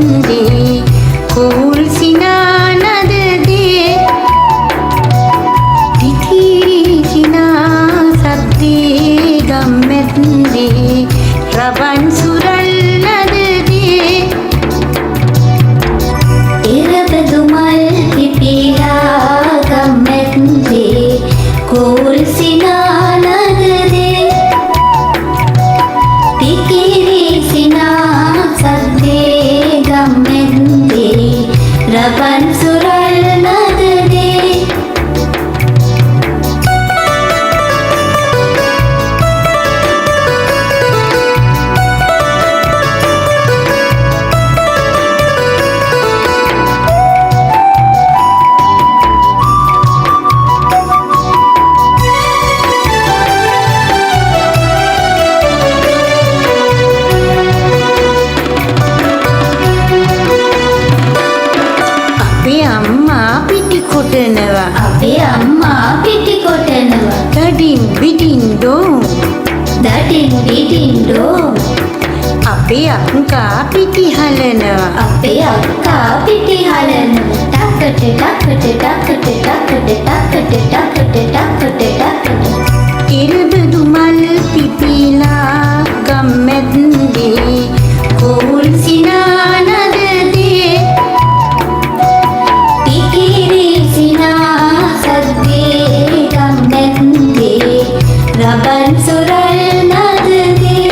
මැද්දේ කෝල් සිනා නදදේ තිතිරි සිනා සද්දේ ගම් මැද්දේ රබන් සුරල් නදදේ ඉරබදු මල් පිපිලා ගම් මැද්දේ කෝල් සිනා නදදේ තිතිරි සිනා සද්දේ ගම් මැද්දේ රබන් සුරල් නදදේ කොටනවා අපේ අම්මා පිටි කොටනවා දඩින් බිඩින් ඩෝ දඩින් බිඩින් ඩෝ අපේ අක්කා පිටි හලනවා අපේ අක්කා පිටි හලනවා ටකට ටකට ටකට ටකට ටකට ටකට ටකට ඉරබදු මල් පිපිලා ගම් මැද්දේ කෝල් සිනා නදදේ තිතිරි සිනා සද්දේ ගම් මැද්දේ රබන් සුරල් නදදේ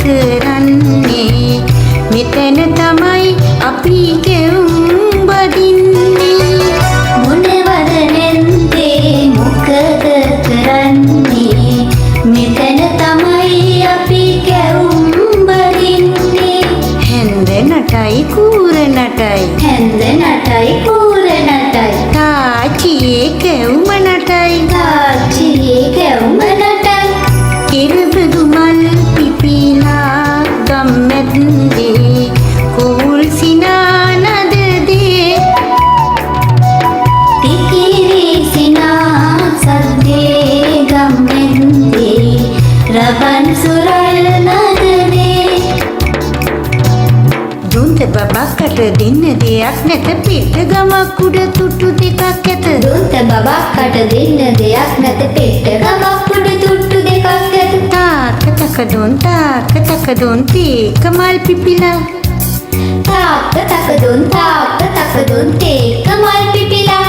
කරන්නේ මෙතන තමයි අපි ගෙවුම් බදින්නේ මොනවද නැන්දේ මොකද කරන්නේ මෙතන තමයි අපි කැවුම් බදින්නේ හැන්ද නටයි කූර නටයි හැන්ද නටයි කූර නටයි තාච්චියේ කැවුම නටයි තාච්චියේ කැවුම නටයි ඉරබදු මල් පිපිලා ගම් මැද්දේ කෝල් සිනා නදදේ තිතිරි සිනා සද්දේ ගම් මැද්දේ රබන් සුරල් නදදේ දුන්ත බබක්කට දෙන්න දෙයක් නැත පිට ගමක් උඩ තුට්ටු දෙකක් ඇත දුන්ත බබක්කට දෙන්න දෙයක් නැත පිට ගමක් උඩ තුට්ටු දෙකක් ඇත තාක තකදුන් තේක මල් පිපිලා තාක තකදුන් තේක මල් පිපිලා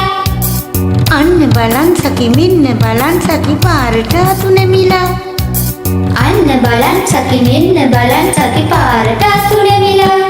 අන්න බලන් සකි මෙන්න බලන් සකි පාරට අතු නැමිලා අන්න බලන් සකි මෙන්න බලන් සකි පාරට අතු නැමිලා